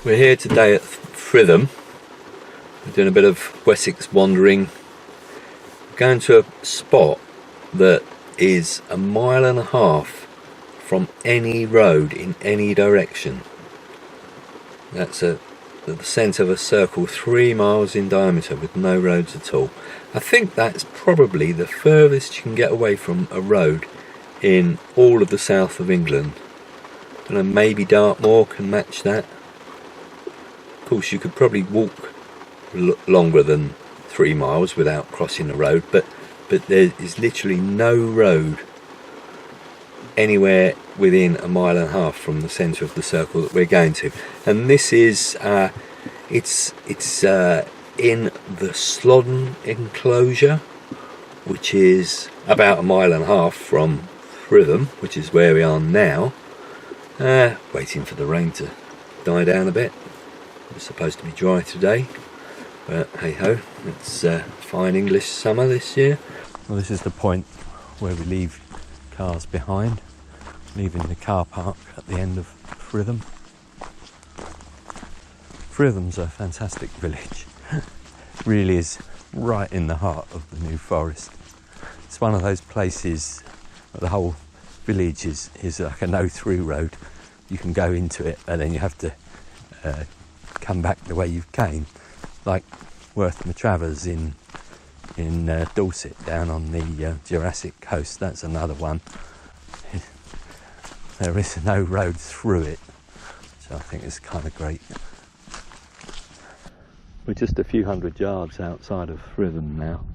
We're here today at Fritham. We're doing a bit of Wessex wandering. We're going to a spot that is 1.5 miles from any road in any direction. That's at the centre of a circle 3 miles in diameter with no roads at all. I think that's probably the furthest you can get away from a road in all of the south of England. And maybe Dartmoor can match that. Of course, you could probably walk longer than 3 miles without crossing the road, but there is literally no road anywhere within 1.5 miles from the centre of the circle that we're going to. And this is it's in the Slodden enclosure, which is about 1.5 miles from Fritham, which is where we are now. Waiting for the rain to die down a bit. It's supposed to be dry today, but hey ho, it's fine English summer this year. Well, this is the point where we leave cars behind, leaving the car park at the end of Fritham. Fritham's a fantastic village. Really is right in the heart of the New Forest. It's one of those places where the whole village is like a no-through road. You can go into it and then you have to come back the way you came, like Worth Matravers in Dorset down on the Jurassic coast. That's another one. There is no road through it, which I think is kind of great. We're just a few hundred yards outside of Fritham now.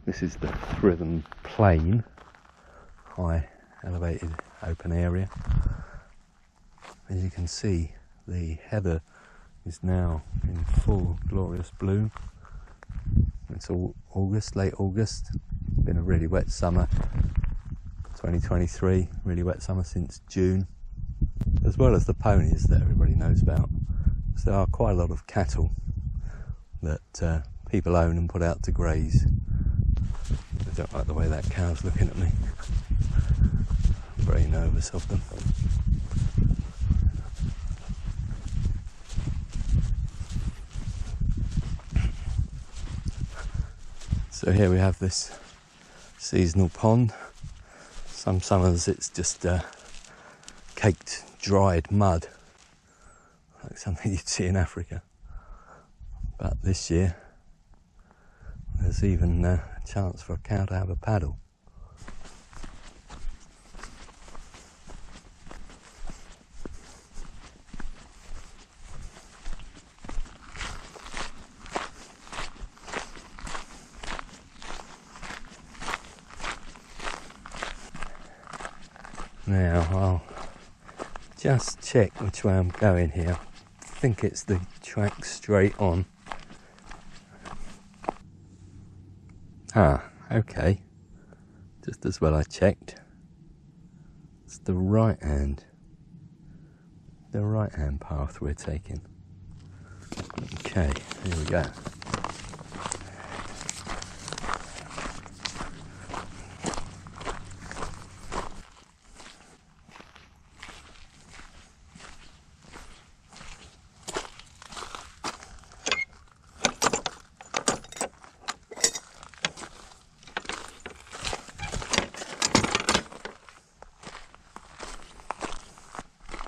This is the Fritham Plain, high elevated open area. As you can see, the heather is now in full glorious bloom. It's all August, late August. Been a really wet summer. 2023, really wet summer since June. As well as the ponies that everybody knows about. So there are quite a lot of cattle that people own and put out to graze. I don't like the way that cow's looking at me. I'm very nervous of them. So here we have this seasonal pond. Some summers it's just caked, dried mud, like something you'd see in Africa. But this year, there's even a chance for a cow to have a paddle. Now I'll just check which way I'm going here. I think it's the track straight on. Okay. Just as well I checked. It's the right hand path we're taking. Okay, here we go.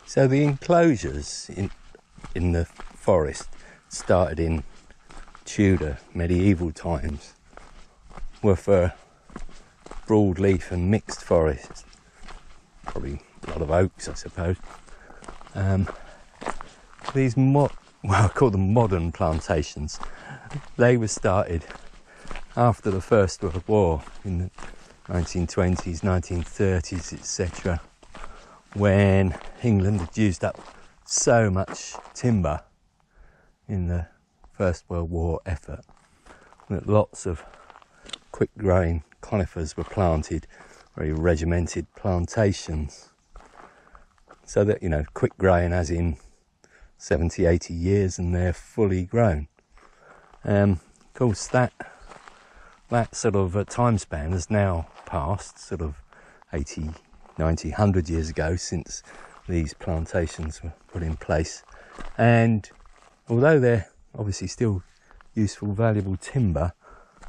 So the enclosures in the forest started in Tudor medieval times, were for broadleaf and mixed forests, probably a lot of oaks I suppose. These I call them modern plantations. They were started after the First World War in the 1920s, 1930s, etc., when England had used up so much timber in the First World War effort that lots of quick-growing conifers were planted, very regimented plantations. So that, quick-growing as in 70, 80 years and they're fully grown. Of course, that sort of time span has now passed, sort of 80, 90, 100 years ago since these plantations were put in place. And although they're obviously still useful, valuable timber,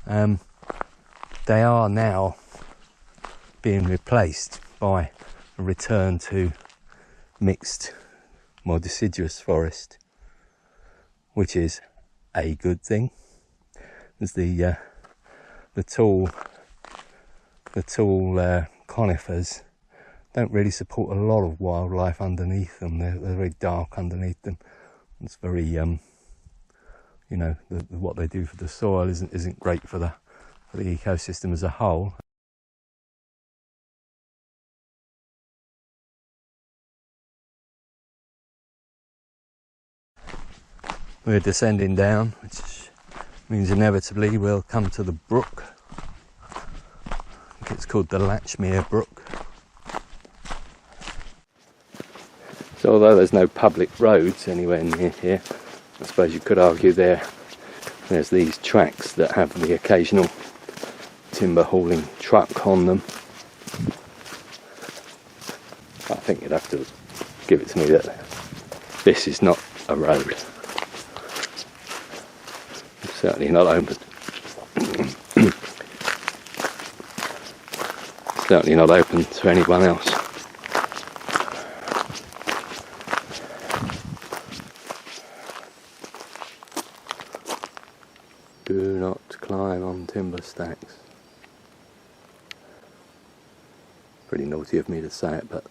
they are now being replaced by a return to mixed, more deciduous forest, which is a good thing, as the tall conifers don't really support a lot of wildlife underneath them. They're very dark underneath them. It's very what they do for the soil isn't great for the ecosystem as a whole. We're descending down, which means inevitably we'll come to the brook. I think it's called the Latchmere Brook. So although there's no public roads anywhere near here, I suppose you could argue there's these tracks that have the occasional timber hauling truck on them. I think you'd have to give it to me that this is not a road. It's certainly not open. Certainly not open to anyone else. Do not climb on timber stacks. Pretty naughty of me to say it, but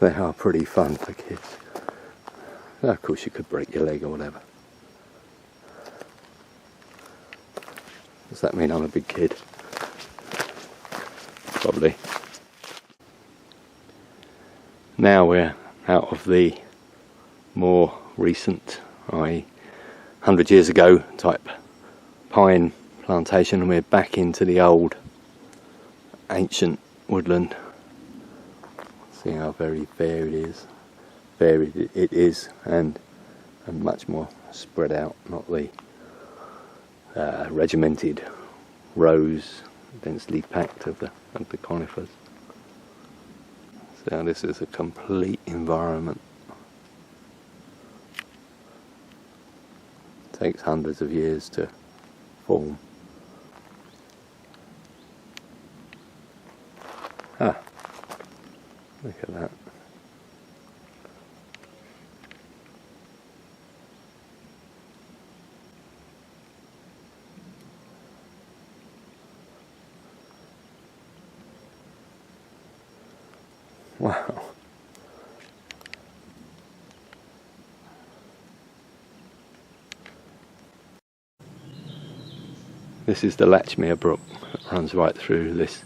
they are pretty fun for kids. Of course you could break your leg or whatever. Does that mean I'm a big kid? Probably. Now we're out of the more recent, 100 years ago type pine plantation, and we're back into the old ancient woodland. See how very varied it is, and much more spread out, not the regimented rows densely packed of the conifers. So this is a complete environment. It takes hundreds of years to form. Ah, look at that. Wow. This is the Latchmere Brook that runs right through this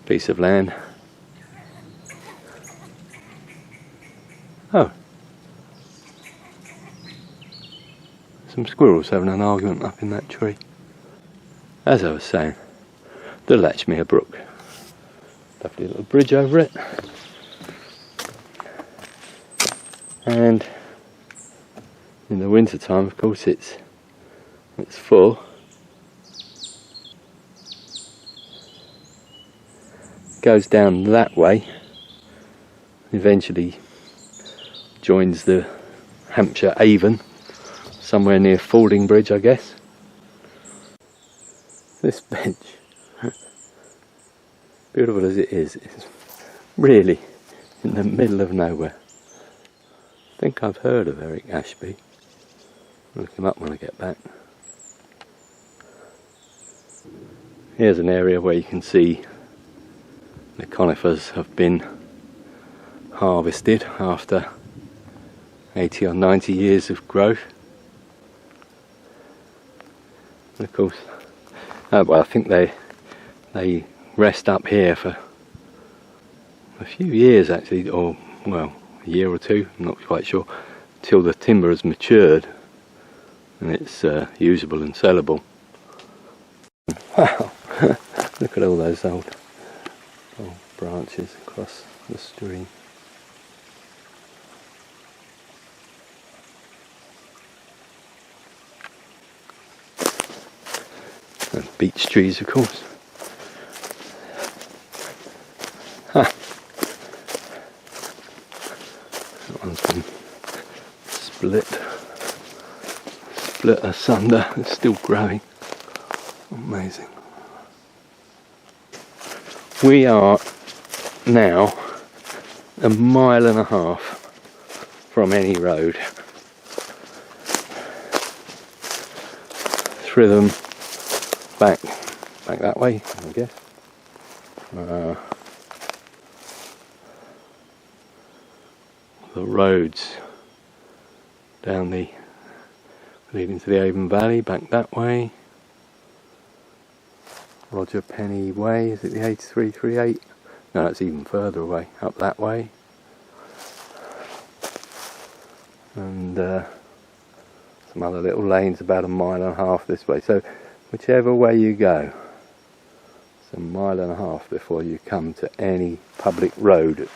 piece of land. Oh. Some squirrels having an argument up in that tree. As I was saying, the Latchmere Brook. Lovely little bridge over it. And in the winter time, of course, it's full. Goes down that way, eventually joins the Hampshire Avon, somewhere near Fordingbridge, I guess. This bench, beautiful as it is really in the middle of nowhere. I think I've heard of Eric Ashby. I'll look him up when I get back. Here's an area where you can see the conifers have been harvested after 80 or 90 years of growth. And of course, well, I think they rest up here for a few years actually, or well, a year or two, I'm not quite sure, till the timber has matured and it's usable and sellable. Wow, look at all those old branches across the stream. And beech trees, of course. That one's been split asunder. It's still growing. Amazing. We are now 1.5 miles from any road. Through them back that way, I guess. The roads down the leading to the Avon Valley, back that way. Roger Penny Way, is it the 8338? No, it's even further away, up that way. And some other little lanes about 1.5 miles this way. So whichever way you go, it's 1.5 miles before you come to any public road,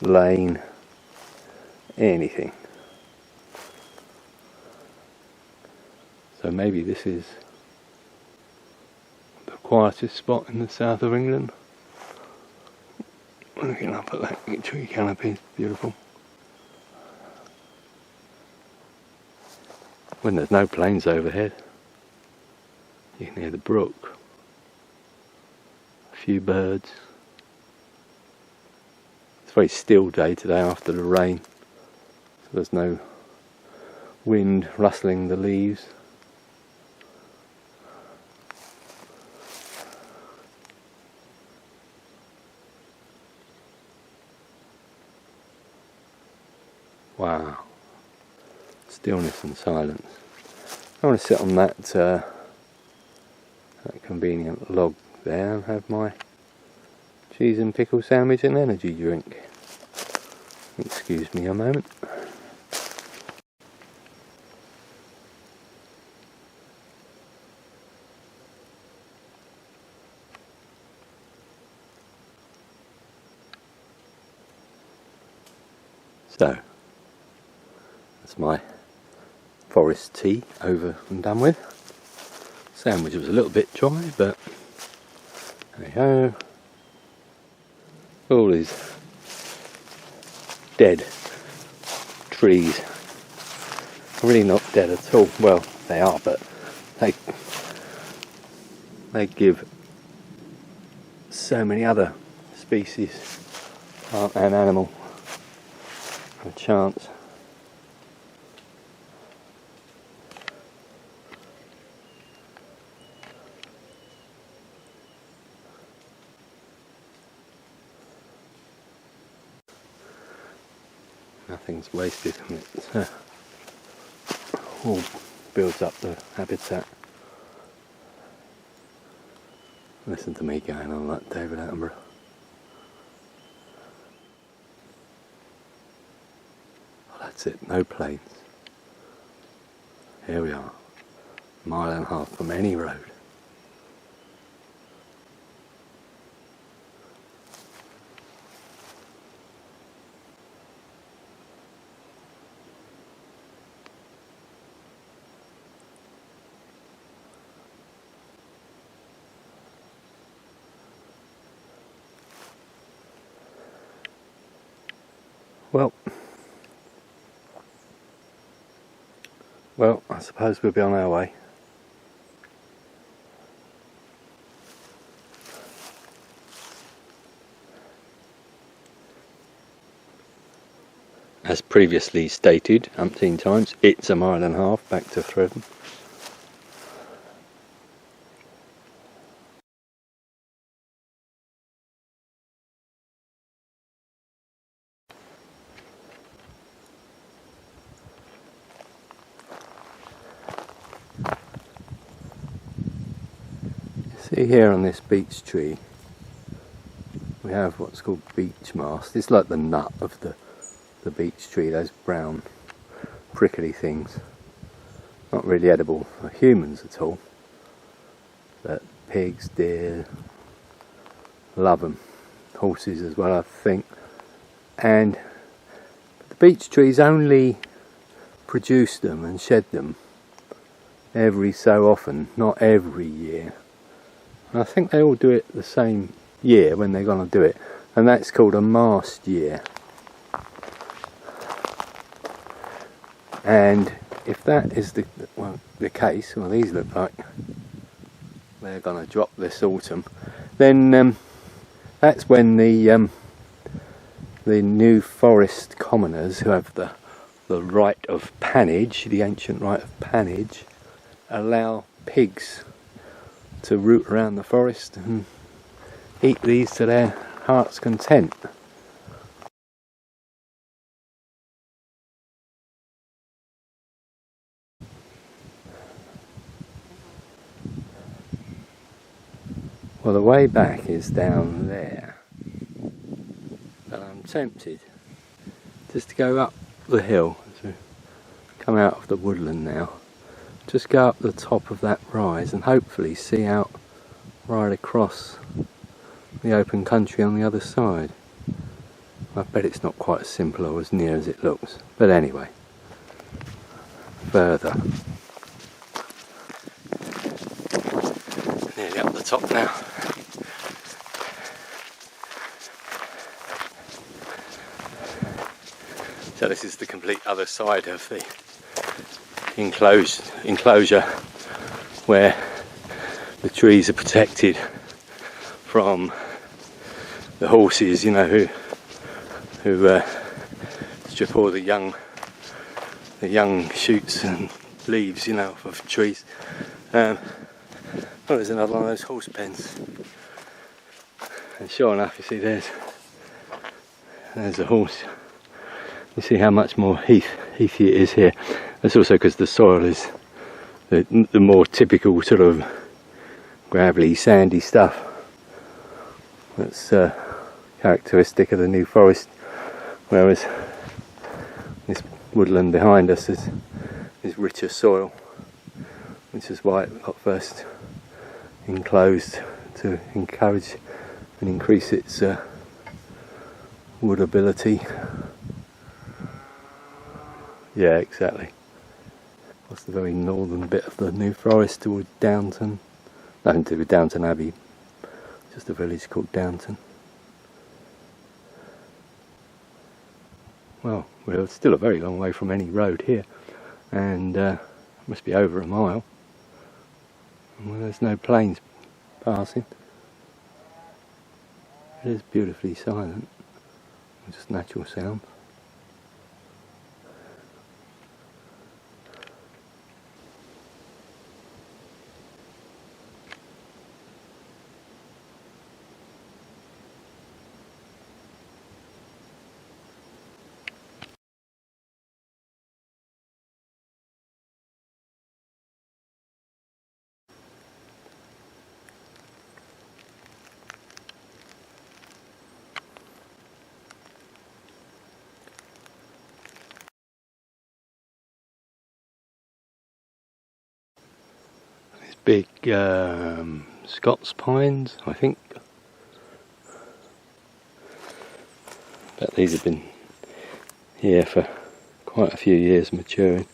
lane, anything. So maybe this is the quietest spot in the south of England. Looking up at that tree canopy, beautiful. When there's no planes overhead, you can hear the brook, a few birds. It's a very still day today after the rain, so there's no wind rustling the leaves. Wow, stillness and silence. I want to sit on that convenient log there and have my cheese and pickle sandwich and energy drink. Excuse me a moment. So, that's my forest tea over and done with. Sandwich was a little bit dry, but there you go. All these dead trees are really not dead at all. Well, they are, but they give so many other species, plant and animal, a chance. Nothing's wasted, and it all builds up the habitat. Listen to me going on like David Attenborough. Oh, that's it, no planes. Here we are, 1.5 miles from any road. Well, I suppose we'll be on our way. As previously stated umpteen times, it's 1.5 miles back to Thredon. See here on this beech tree, we have what's called beech mast. It's like the nut of the beech tree, those brown prickly things. Not really edible for humans at all, but pigs, deer, love them. Horses as well, I think. And the beech trees only produce them and shed them every so often, not every year. And I think they all do it the same year when they're going to do it, and that's called a mast year. And if that is the case, well, these look like they're going to drop this autumn, then that's when the New Forest commoners, who have the right of pannage, the ancient right of pannage, allow pigs to root around the forest and eat these to their heart's content. Well, the way back is down there, but I'm tempted just to go up the hill, to come out of the woodland now, just go up the top of that rise and hopefully see out right across the open country on the other side. I bet it's not quite as simple or as near as it looks, but anyway, further. Nearly up the top now. So this is the complete other side of the enclosure where the trees are protected from the horses, you know, who strip all the young shoots and leaves, you know, off of trees. Oh, there's another one of those horse pens, and sure enough, you see there's a horse. You see how much more heathy it is here. That's also because the soil is the more typical sort of gravelly, sandy stuff that's characteristic of the New Forest, whereas this woodland behind us is richer soil, which is why it got first enclosed, to encourage and increase its woodability. Yeah, exactly. That's the very northern bit of the New Forest toward Downton. Nothing to do with Downton Abbey, just a village called Downton. Well, we're still a very long way from any road here, and must be over a mile. Well, there's no planes passing. It is beautifully silent, just natural sound. Big Scots pines, I think. But these have been here for quite a few years, maturing.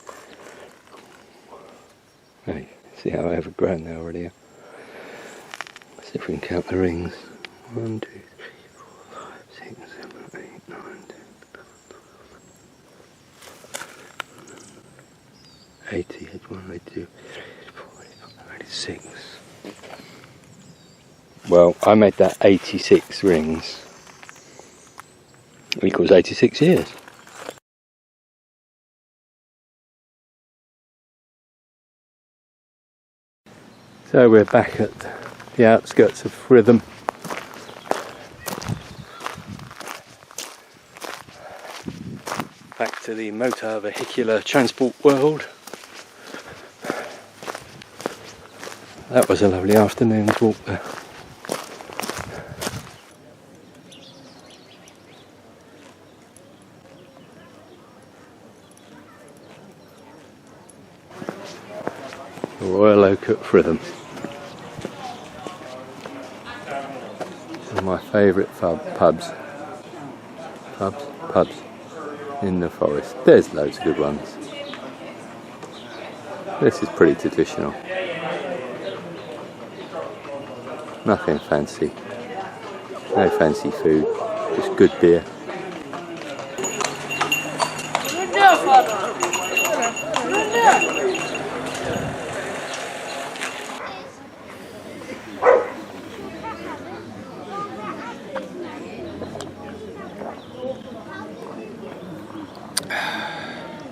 Hey, see how overgrown they already are. Let's see if we can count the rings. 1, 2, 3, 4, 5, 6, 7, 8, 9, 10. 80, 81, 82. 86. Well, I made that 86 rings equals 86 years. So we're back at the outskirts of Fritham. Back to the motor vehicular transport world. That was a lovely afternoon's walk there. The Royal Oak at Fritham. One of my favourite pubs in the forest. There's loads of good ones. This is pretty traditional. Nothing fancy, no fancy food, just good beer. here!